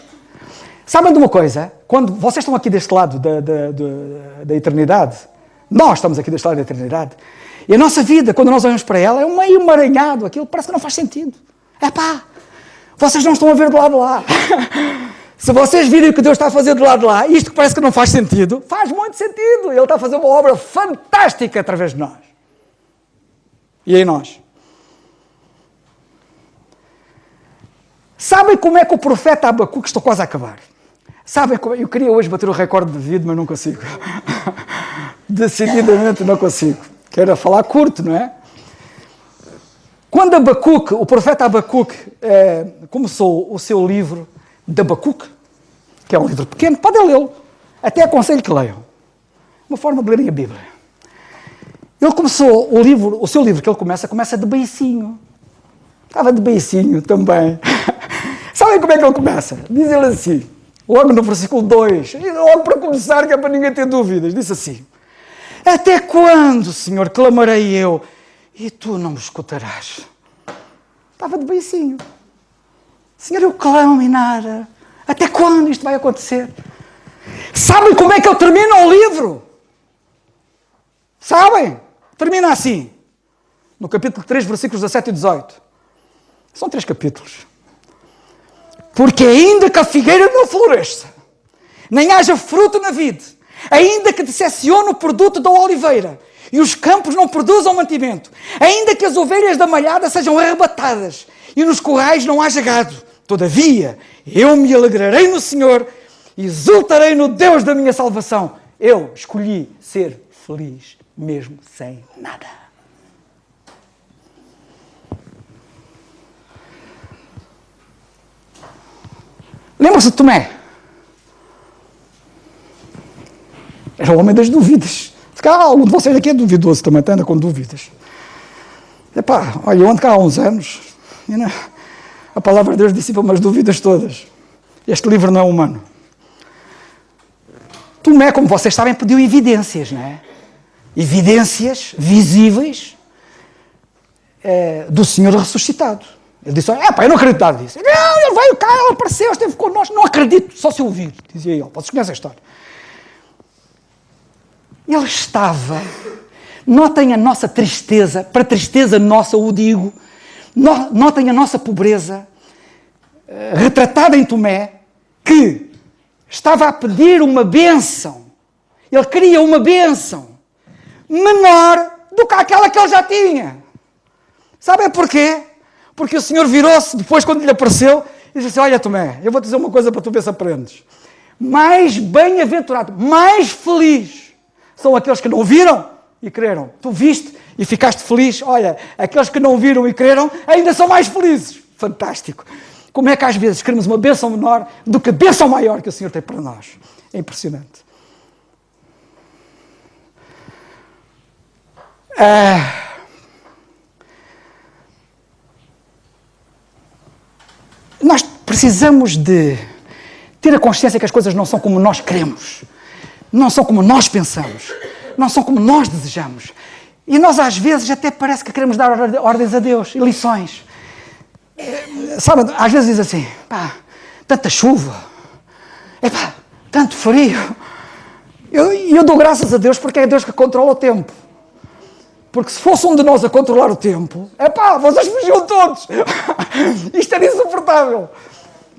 Sabem de uma coisa? Quando vocês estão aqui deste lado da eternidade, nós estamos aqui deste lado da eternidade, e a nossa vida, quando nós olhamos para ela, é um meio emaranhado, aquilo parece que não faz sentido. Vocês não estão a ver do lado de lá. Se vocês virem o que Deus está a fazer do lado de lá, isto que parece que não faz sentido, faz muito sentido. Ele está a fazer uma obra fantástica através de nós. E em nós. Sabem como é que o profeta Abacuque, estou quase a acabar. Sabem como eu queria hoje bater o recorde de vida, mas não consigo. Decididamente não consigo. Quero falar curto, não é? Quando Abacuque, o profeta Abacuque, começou o seu livro de Abacuque, que é um livro pequeno, podem lê-lo, até aconselho que leiam. Uma forma de lerem a Bíblia. Ele começou o seu livro que ele começa de beicinho. Estava de beicinho também. Sabem como é que ele começa? Diz ele assim, logo no versículo 2, logo para começar, que é para ninguém ter dúvidas, diz assim: até quando, Senhor, clamarei eu, e tu não me escutarás? Estava de beicinho. Senhor, eu clamo e nada. Até quando isto vai acontecer? Sabem como é que ele termina o livro? Sabem? Termina assim. No capítulo 3, versículos 17 e 18. São 3 capítulos. Porque ainda que a figueira não floresça, nem haja fruto na vide, ainda que decepcione o produto da oliveira, e os campos não produzam mantimento, ainda que as ovelhas da malhada sejam arrebatadas, e nos currais não haja gado, todavia, eu me alegrarei no Senhor, e exultarei no Deus da minha salvação. Eu escolhi ser feliz, mesmo sem nada. Lembra-se de Tomé? Era o homem das dúvidas. Se calhar algum de vocês aqui é duvidoso também, anda com dúvidas. Epá, olha, eu ando cá há uns anos, e a palavra de Deus dissipa-me as dúvidas todas. Este livro não é humano. Tomé, como vocês sabem, pediu evidências, não é? Evidências visíveis do Senhor ressuscitado. Ele disse: eu não acredito nada disso. Não, ele veio cá, ele apareceu, esteve connosco. Não acredito, só se ouvir, dizia ele. Vocês conhecem a história. Ele estava, notem a nossa tristeza, para tristeza nossa o digo, notem a nossa pobreza, retratada em Tomé, que estava a pedir uma bênção. Ele queria uma bênção menor do que aquela que ele já tinha. Sabem porquê? Porque o Senhor virou-se depois, quando lhe apareceu, e disse assim: olha, Tomé, eu vou dizer uma coisa para tu ver se aprendes. Mais bem-aventurado, mais feliz são aqueles que não viram e creram. Tu viste e ficaste feliz. Olha, aqueles que não viram e creram ainda são mais felizes. Fantástico. Como é que às vezes queremos uma bênção menor do que a bênção maior que o Senhor tem para nós? É impressionante. Nós precisamos de ter a consciência que as coisas não são como nós queremos, não são como nós pensamos, não são como nós desejamos. E nós às vezes até parece que queremos dar ordens a Deus e lições. Sabe, às vezes diz assim: pá, tanta chuva, epá, tanto frio. Eu dou graças a Deus porque é Deus que controla o tempo. Porque se fosse um de nós a controlar o tempo, vocês fugiam todos. Isto era insuportável.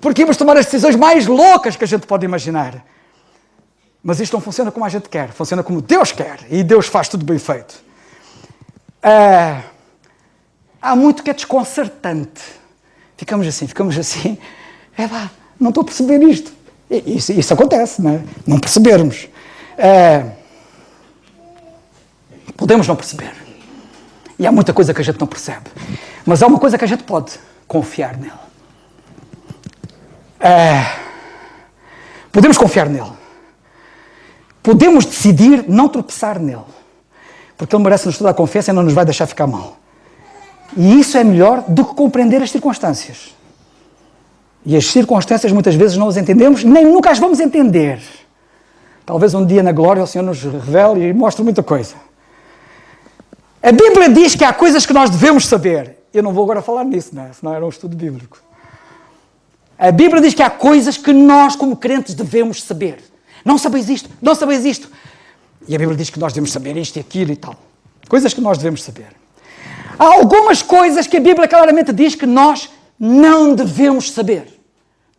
Porque íamos tomar as decisões mais loucas que a gente pode imaginar. Mas isto não funciona como a gente quer. Funciona como Deus quer. E Deus faz tudo bem feito. Há muito que é desconcertante. Ficamos assim. Não estou a perceber isto. Isso acontece, não é? Não percebermos. Podemos não perceber. E há muita coisa que a gente não percebe. Mas há uma coisa que a gente pode confiar nele. Podemos confiar nele. Podemos decidir não tropeçar nele. Porque ele merece-nos toda a confiança e não nos vai deixar ficar mal. E isso é melhor do que compreender as circunstâncias. E as circunstâncias muitas vezes não as entendemos, nem nunca as vamos entender. Talvez um dia na glória o Senhor nos revele e mostre muita coisa. A Bíblia diz que há coisas que nós devemos saber. Eu não vou agora falar nisso, não é? Senão era um estudo bíblico. A Bíblia diz que há coisas que nós, como crentes, devemos saber. Não sabeis isto, não sabeis isto. E a Bíblia diz que nós devemos saber isto e aquilo e tal. Coisas que nós devemos saber. Há algumas coisas que a Bíblia claramente diz que nós não devemos saber.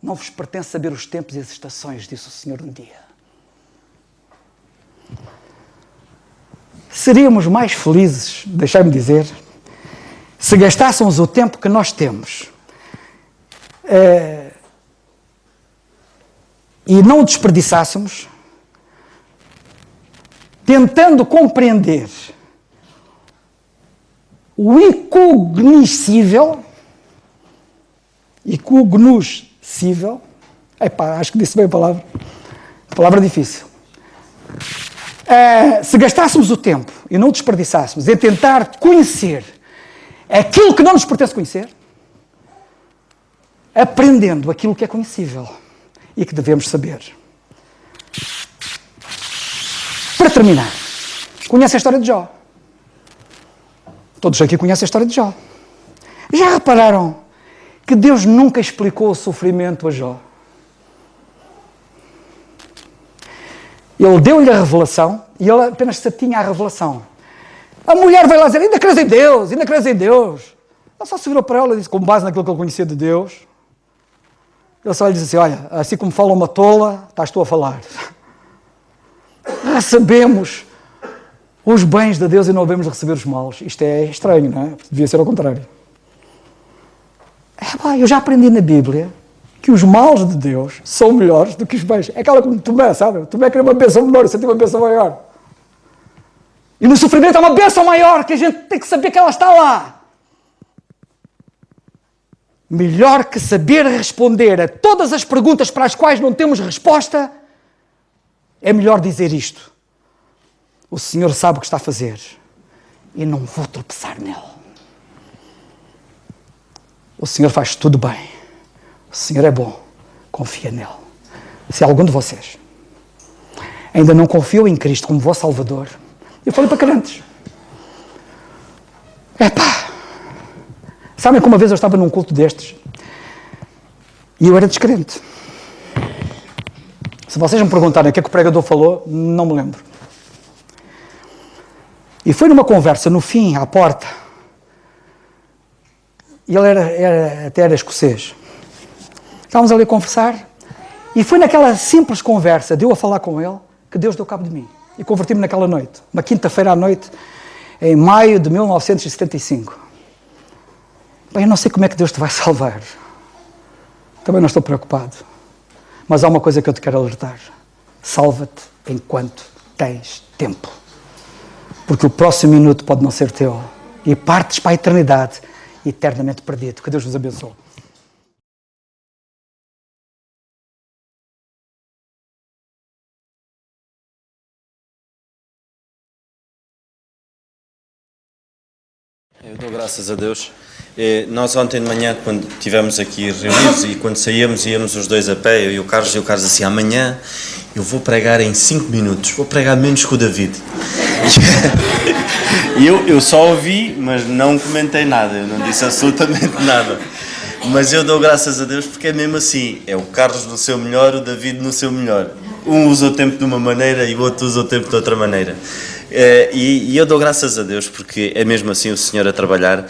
Não vos pertence saber os tempos e as estações, disse o Senhor um dia. Seríamos mais felizes, deixai-me dizer, se gastássemos o tempo que nós temos e não o desperdiçássemos tentando compreender o incognoscível, acho que disse bem a palavra difícil. Se gastássemos o tempo e não o desperdiçássemos em tentar conhecer aquilo que não nos pertence conhecer, aprendendo aquilo que é conhecível e que devemos saber. Para terminar, conhece a história de Jó? Todos aqui conhecem a história de Jó. Já repararam que Deus nunca explicou o sofrimento a Jó? Ele deu-lhe a revelação e ele apenas se atinha à revelação. A mulher vai lá dizer, ainda crês em Deus, ainda crês em Deus. Ela só se virou para ela e disse, com base naquilo que ele conhecia de Deus, ele só lhe disse assim, olha, assim como fala uma tola, estás tu a falar. Recebemos os bens de Deus e não devemos receber os maus. Isto é estranho, não é? Devia ser ao contrário. Eu já aprendi na Bíblia que os maus de Deus são melhores do que os bens. É aquela como Tomé, sabe? Tomé queria uma bênção menor, sentiu uma bênção maior. E no sofrimento há uma bênção maior, que a gente tem que saber que ela está lá. Melhor que saber responder a todas as perguntas para as quais não temos resposta, é melhor dizer isto. O Senhor sabe o que está a fazer e não vou tropeçar nele. O Senhor faz tudo bem. O Senhor é bom. Confia nele. Se algum de vocês ainda não confiou em Cristo como vosso Salvador, eu falei para crentes. Sabem que uma vez eu estava num culto destes e eu era descrente. Se vocês me perguntarem o que é que o pregador falou, não me lembro. E foi numa conversa, no fim, à porta, e ele até era escocês. Estávamos ali a conversar, e foi naquela simples conversa, de eu a falar com ele, que Deus deu cabo de mim. E converti-me naquela noite, uma quinta-feira à noite, em maio de 1975. Bem, eu não sei como é que Deus te vai salvar. Também não estou preocupado. Mas há uma coisa que eu te quero alertar. Salva-te enquanto tens tempo. Porque o próximo minuto pode não ser teu. E partes para a eternidade eternamente perdido. Que Deus vos abençoe. Eu dou graças a Deus. Nós ontem de manhã, quando estivemos aqui reunidos e quando saíamos, íamos os dois a pé, eu e o Carlos assim, amanhã eu vou pregar em 5 minutos, vou pregar menos que o David. E eu só ouvi, mas não comentei nada, eu não disse absolutamente nada. Mas eu dou graças a Deus porque é mesmo assim, é o Carlos no seu melhor, o David no seu melhor. Um usa o tempo de uma maneira e o outro usa o tempo de outra maneira. E eu dou graças a Deus porque é mesmo assim o Senhor a trabalhar.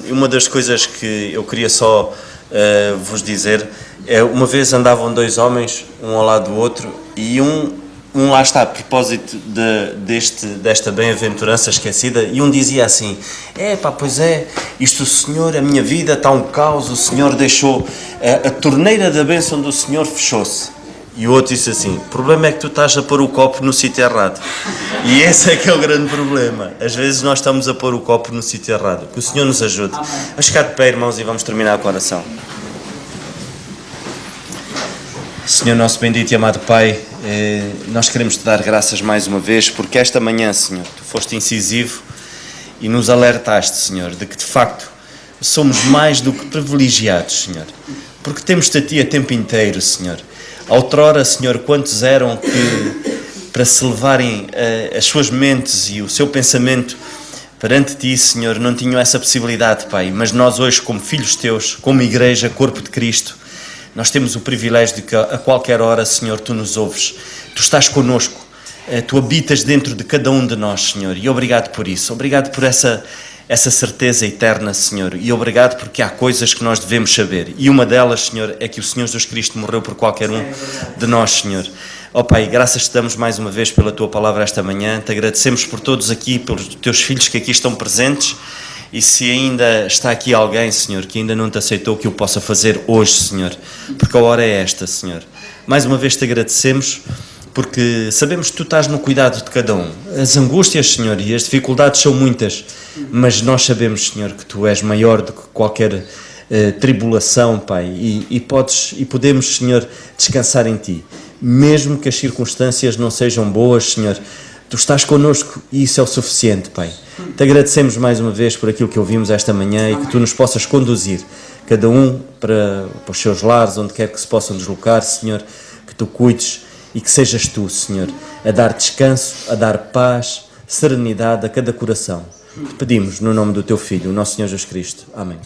Uma das coisas que eu queria só vos dizer é, uma vez andavam dois homens, um ao lado do outro, e um lá está a propósito desta bem-aventurança esquecida, e um dizia assim, pois é, isto o Senhor, a minha vida está um caos, o Senhor deixou, a torneira da bênção do Senhor fechou-se. E o outro disse assim, o problema é que tu estás a pôr o copo no sítio errado. E esse é que é o grande problema. Às vezes nós estamos a pôr o copo no sítio errado. Que o Senhor nos ajude. Vamos ficar de pé, irmãos, e vamos terminar com a oração. Senhor nosso bendito e amado Pai, nós queremos te dar graças mais uma vez, porque esta manhã, Senhor, tu foste incisivo e nos alertaste, Senhor, de que de facto somos mais do que privilegiados, Senhor, porque temos-te a ti a tempo inteiro, Senhor. Outrora, Senhor, quantos eram que, para se levarem as suas mentes e o seu pensamento perante Ti, Senhor, não tinham essa possibilidade, Pai. Mas nós hoje, como filhos Teus, como Igreja, Corpo de Cristo, nós temos o privilégio de que a qualquer hora, Senhor, Tu nos ouves. Tu estás connosco. Tu habitas dentro de cada um de nós, Senhor. E obrigado por isso. Obrigado por essa certeza eterna, Senhor, e obrigado porque há coisas que nós devemos saber, e uma delas, Senhor, é que o Senhor Jesus Cristo morreu por qualquer um de nós, Senhor. Ó Pai, graças te damos mais uma vez pela Tua palavra esta manhã, te agradecemos por todos aqui, pelos Teus filhos que aqui estão presentes, e se ainda está aqui alguém, Senhor, que ainda não te aceitou, que o possa fazer hoje, Senhor, porque a hora é esta, Senhor. Mais uma vez te agradecemos porque sabemos que Tu estás no cuidado de cada um. As angústias, Senhor, e as dificuldades são muitas, mas nós sabemos, Senhor, que Tu és maior do que qualquer tribulação, Pai, e podemos, Senhor, descansar em Ti. Mesmo que as circunstâncias não sejam boas, Senhor, Tu estás connosco e isso é o suficiente, Pai. Te agradecemos mais uma vez por aquilo que ouvimos esta manhã e que Tu nos possas conduzir, cada um para os seus lares, onde quer que se possam deslocar, Senhor, que Tu cuides e que sejas Tu, Senhor, a dar descanso, a dar paz, serenidade a cada coração. Te pedimos no nome do Teu Filho, o nosso Senhor Jesus Cristo. Amém.